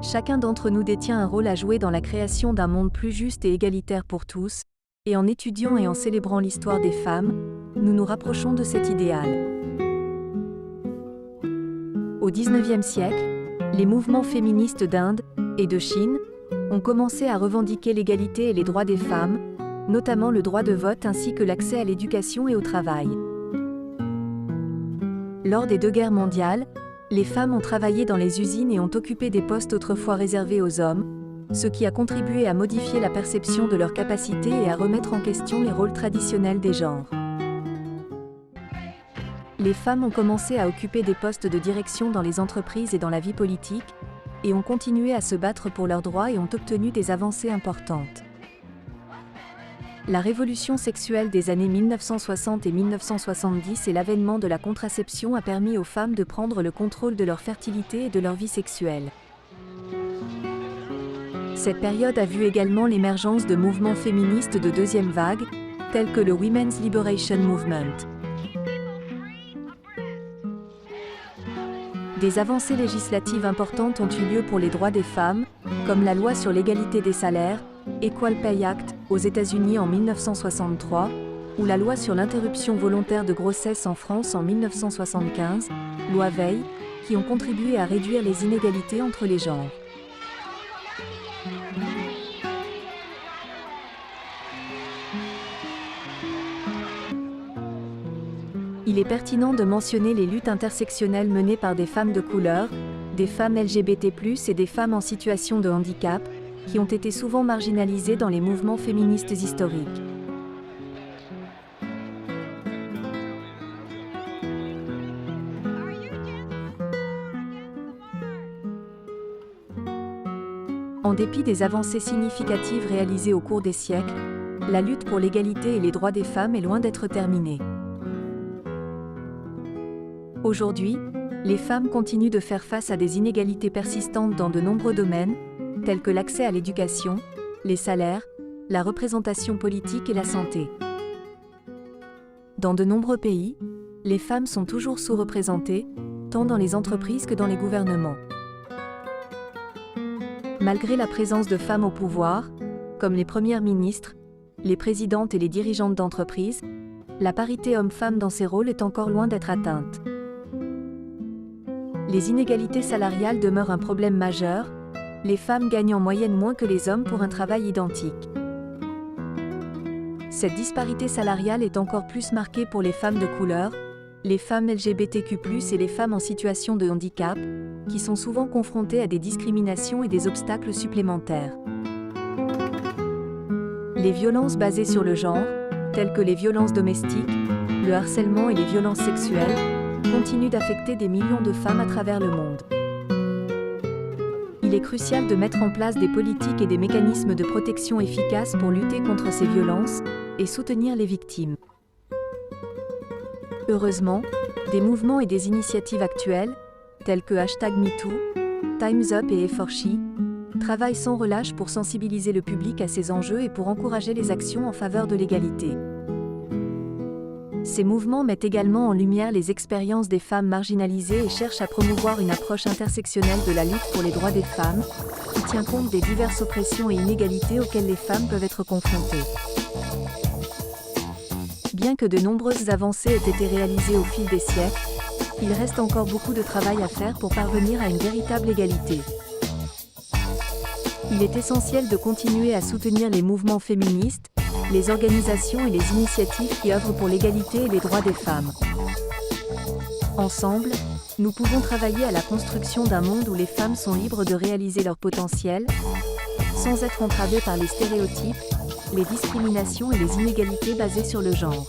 Chacun d'entre nous détient un rôle à jouer dans la création d'un monde plus juste et égalitaire pour tous, et en étudiant et en célébrant l'histoire des femmes, nous nous rapprochons de cet idéal. Au XIXe siècle, les mouvements féministes d'Inde et de Chine ont commencé à revendiquer l'égalité et les droits des femmes, notamment le droit de vote ainsi que l'accès à l'éducation et au travail. Lors des 2 guerres mondiales, les femmes ont travaillé dans les usines et ont occupé des postes autrefois réservés aux hommes, ce qui a contribué à modifier la perception de leurs capacités et à remettre en question les rôles traditionnels des genres. Les femmes ont commencé à occuper des postes de direction dans les entreprises et dans la vie politique, et ont continué à se battre pour leurs droits et ont obtenu des avancées importantes. La révolution sexuelle des années 1960 et 1970 et l'avènement de la contraception a permis aux femmes de prendre le contrôle de leur fertilité et de leur vie sexuelle. Cette période a vu également l'émergence de mouvements féministes de deuxième vague, tels que le Women's Liberation Movement. Des avancées législatives importantes ont eu lieu pour les droits des femmes, comme la loi sur l'égalité des salaires, Equal Pay Act, aux États-Unis en 1963, ou la loi sur l'interruption volontaire de grossesse en France en 1975, loi Veil, qui ont contribué à réduire les inégalités entre les genres. Il est pertinent de mentionner les luttes intersectionnelles menées par des femmes de couleur, des femmes LGBT+, et des femmes en situation de handicap, qui ont été souvent marginalisées dans les mouvements féministes historiques. En dépit des avancées significatives réalisées au cours des siècles, la lutte pour l'égalité et les droits des femmes est loin d'être terminée. Aujourd'hui, les femmes continuent de faire face à des inégalités persistantes dans de nombreux domaines, tels que l'accès à l'éducation, les salaires, la représentation politique et la santé. Dans de nombreux pays, les femmes sont toujours sous-représentées, tant dans les entreprises que dans les gouvernements. Malgré la présence de femmes au pouvoir, comme les premières ministres, les présidentes et les dirigeantes d'entreprises, la parité homme-femme dans ces rôles est encore loin d'être atteinte. Les inégalités salariales demeurent un problème majeur, les femmes gagnent en moyenne moins que les hommes pour un travail identique. Cette disparité salariale est encore plus marquée pour les femmes de couleur, les femmes LGBTQ+, et les femmes en situation de handicap, qui sont souvent confrontées à des discriminations et des obstacles supplémentaires. Les violences basées sur le genre, telles que les violences domestiques, le harcèlement et les violences sexuelles, continuent d'affecter des millions de femmes à travers le monde. Il est crucial de mettre en place des politiques et des mécanismes de protection efficaces pour lutter contre ces violences et soutenir les victimes. Heureusement, des mouvements et des initiatives actuelles, tels que #MeToo, Time's Up et E4She, travaillent sans relâche pour sensibiliser le public à ces enjeux et pour encourager les actions en faveur de l'égalité. Ces mouvements mettent également en lumière les expériences des femmes marginalisées et cherchent à promouvoir une approche intersectionnelle de la lutte pour les droits des femmes, qui tient compte des diverses oppressions et inégalités auxquelles les femmes peuvent être confrontées. Bien que de nombreuses avancées aient été réalisées au fil des siècles, il reste encore beaucoup de travail à faire pour parvenir à une véritable égalité. Il est essentiel de continuer à soutenir les mouvements féministes, les organisations et les initiatives qui œuvrent pour l'égalité et les droits des femmes. Ensemble, nous pouvons travailler à la construction d'un monde où les femmes sont libres de réaliser leur potentiel, sans être entravées par les stéréotypes, les discriminations et les inégalités basées sur le genre.